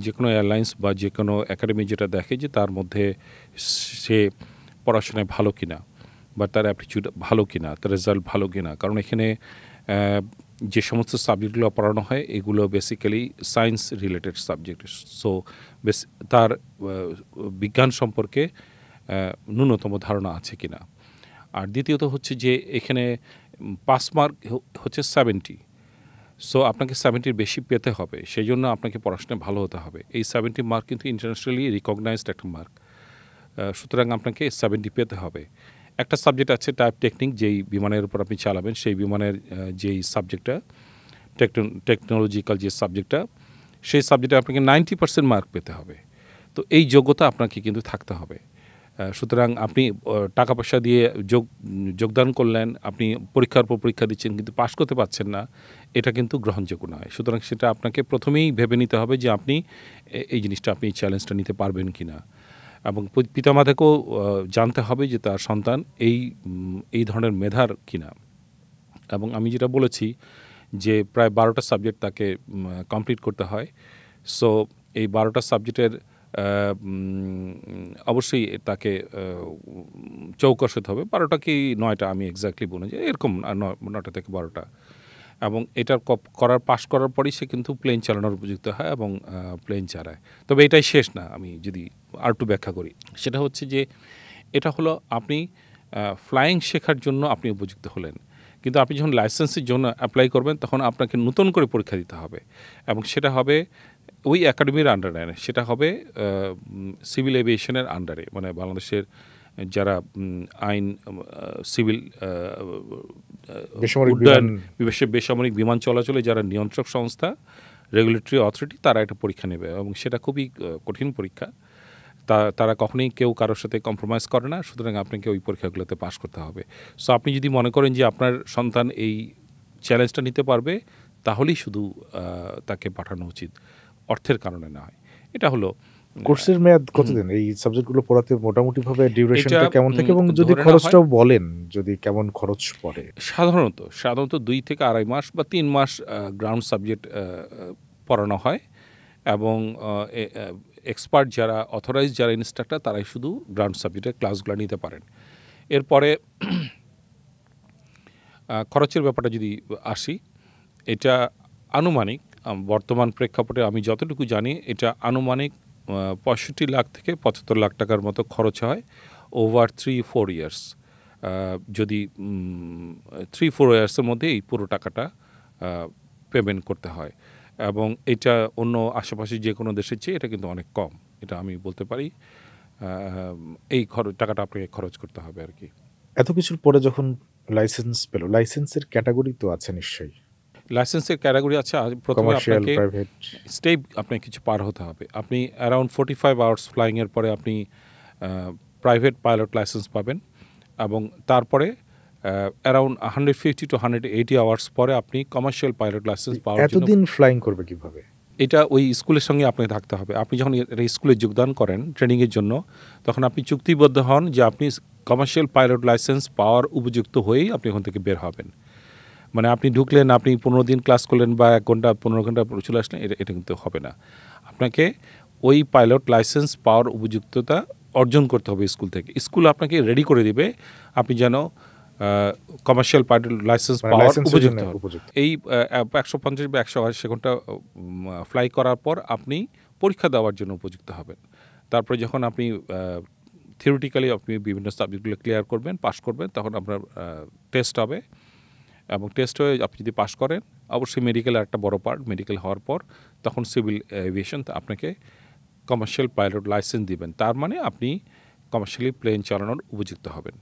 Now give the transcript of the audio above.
যে কোনো এয়ারলাইন্স বা যে কোনো একাডেমি যেটা দেখে যে তার মধ্যে সে পড়াশোনায় ভালো কিনা বা তার অ্যাপটিটিউড ভালো কিনা, তার রেজাল্ট ভালো কিনা। কারণ এখানে যে সমস্ত সাবজেক্টগুলো পড়ানো হয় এগুলো basically science related subject. So তার বিজ্ঞান সম্পর্কে ন্যূনতম ধারণা আছে কিনা। আর দ্বিতীয়ত হচ্ছে যে এখানে পাস মার্ক হচ্ছে 70। সো আপনাকে 70-র বেশি পেতে হবে, সেই জন্য আপনাকে পড়াশোনায় ভালো হতে হবে। এই 70 মার্ক কিন্তু ইন্টারন্যাশনালি রিকগনাইজড একটা মার্ক। সুতরাং আপনাকে 70 পেতে হবে। একটা সাবজেক্ট আছে টাইপ টেকনিক, যেই বিমানের উপর আপনি চালাবেন সেই বিমানের যেই সাবজেক্টটা টেকনোলজিক্যাল যে সাবজেক্টটা, সেই সাবজেক্টে আপনাকে 90% মার্ক পেতে হবে। তো এই যোগ্যতা আপনাকে কিন্তু থাকতে হবে। সুতরাং আপনি টাকা পয়সা দিয়ে যোগদান করলেন, আপনি পরীক্ষার পর পরীক্ষা দিচ্ছেন কিন্তু পাশ করতে পারছেন না, এটা কিন্তু গ্রহণযোগ্য নয়। সুতরাং সেটা আপনাকে প্রথমেই ভেবে নিতে হবে যে আপনি এই জিনিসটা, আপনি এই চ্যালেঞ্জটা নিতে পারবেন কি না। এবং পিতামাতাকেও জানতে হবে যে তার সন্তান এই ধরনের মেধার কিনা। এবং আমি যেটা বলেছি যে প্রায় 12টা সাবজেক্ট তাকে কমপ্লিট করতে হয়। সো এই 12টা সাবজেক্টের অবশ্যই তাকে চৌকস হতে হবে। 12টা কি 9টা আমি এক্স্যাক্টলি বলি যে এরকম 9টা থেকে 12টা। এবং এটার পাশ করার পরই সে কিন্তু প্লেন চালানোর উপযুক্ত হয় এবং প্লেন চালায়। তবে এটাই শেষ না, আমি যদি আর একটু ব্যাখ্যা করি, সেটা হচ্ছে যে এটা হলো আপনি ফ্লাইং শেখার জন্য আপনি উপযুক্ত হলেন, কিন্তু আপনি যখন লাইসেন্সের জন্য অ্যাপ্লাই করবেন তখন আপনাকে নতুন করে পরীক্ষা দিতে হবে এবং সেটা হবে ওই একাডেমির আন্ডারে, সেটা হবে সিভিল এভিয়েশনের আন্ডারে, মানে বাংলাদেশের যারা আইন সিভিল উড্ডয়ন বেসামরিক বিমান চলাচলে যারা নিয়ন্ত্রক সংস্থা, রেগুলেটরি অথরিটি, তারা একটা পরীক্ষা নেবে এবং সেটা খুবই কঠিন পরীক্ষা। তারা কখনোই কেউ কারোর সাথে কম্প্রোমাইজ করে না। সুতরাং আপনাকে ওই পরীক্ষাগুলোতে পাশ করতে হবে। সো আপনি যদি মনে করেন যে আপনার সন্তান এই চ্যালেঞ্জটা নিতে পারবে, তাহলেই শুধু তাকে পাঠানো উচিত, অর্থের কারণে না হয়। এটা হলো কোর্সের মেয়াদ কতদিন এই সাবজেক্টগুলো পড়াতে? মোটামুটিভাবে ডিউরেশনটা কেমন থাকে এবং যদি খরচটাও বলেন, যদি কেমন খরচ পড়ে? সাধারণত 2 থেকে 2.5 মাস বা 3 মাস গ্রাউন্ড সাবজেক্ট পড়ানো হয় এবং এক্সপার্ট যারা, অথরাইজ যারা ইনস্ট্রাক্টর, তারাই শুধু গ্রাউন্ড সাবজেক্টের ক্লাসগুলো নিতে পারেন। এরপরে খরচের ব্যাপারটা যদি আসি, এটা আনুমানিক বর্তমান প্রেক্ষাপটে আমি যতটুকু জানি এটা আনুমানিক 65 লাখ থেকে 75 লাখ টাকার মতো খরচ হয় ওভার 3-4 ইয়ার্স। যদি 3-4 ইয়ার্সের মধ্যে এই পুরো টাকাটা পেমেন্ট করতে হয় এবং এটা অন্য আশেপাশে যে কোনো দেশের চেয়ে এটা কিন্তু অনেক কম, এটা আমি বলতে পারি। এই টাকাটা আপনাকে খরচ করতে হবে আর কি। এত কিছুর পরে যখন লাইসেন্স পেল, লাইসেন্সের ক্যাটাগরি তো আছে নিশ্চয়ই? লাইসেন্সের ক্যাটাগরি আছে। প্রথমে আপনাকে স্টেপ আপনাকে কিছু পার হতে হবে। আপনি অ্যারাউন্ড 45 আওয়ার্স ফ্লাইংয়ের পরে আপনি প্রাইভেট পাইলট লাইসেন্স পাবেন এবং তারপরে অ্যারাউন্ড 150 to 180 আওয়ার্স পরে আপনি কমার্শিয়াল পাইলট লাইসেন্স পাওয়ার জন্য। এতদিন ফ্লাইং করবে কিভাবে? এটা ওই স্কুলের সঙ্গে আপনাকে থাকতে হবে। আপনি যখন স্কুলে যোগদান করেন ট্রেনিংয়ের জন্য, তখন আপনি চুক্তিবদ্ধ হন যে আপনি কমার্শিয়াল পাইলট লাইসেন্স পাওয়ার উপযুক্ত হয়েই আপনি ওখান থেকে বের হবেন। মানে আপনি ঢুকলেন, আপনি 15 দিন ক্লাস করলেন বা 1 ঘন্টা 15 ঘন্টা চলে আসলেন, এটা কিন্তু হবে না। আপনাকে ওই পাইলট লাইসেন্স পাওয়ার উপযুক্ততা অর্জন করতে হবে স্কুল থেকে। স্কুল আপনাকে রেডি করে দিবে আপনি যেন কমার্শিয়াল পাইলট লাইসেন্স পাওয়ার উপযুক্ত। এই 150 বা 180 ঘন্টা ফ্লাই করার পর আপনি পরীক্ষা দেওয়ার জন্য উপযুক্ত হবেন। তারপরে যখন আপনি থিওরিটিক্যালি আপনি বিভিন্ন সাবজেক্টগুলো ক্লিয়ার করবেন, পাস করবেন, তখন আপনার টেস্ট হবে এবং টেস্ট হয়ে আপনি যদি পাস করেন, অবশ্যই মেডিকেল একটা বড় পার্ট, মেডিকেল হওয়ার পর তখন সিভিল এভিয়েশন আপনাকে কমার্শিয়াল পাইলট লাইসেন্স দিবেন। তার মানে আপনি কমার্শিয়ালি প্লেন চালানোর উপযুক্ত হবেন।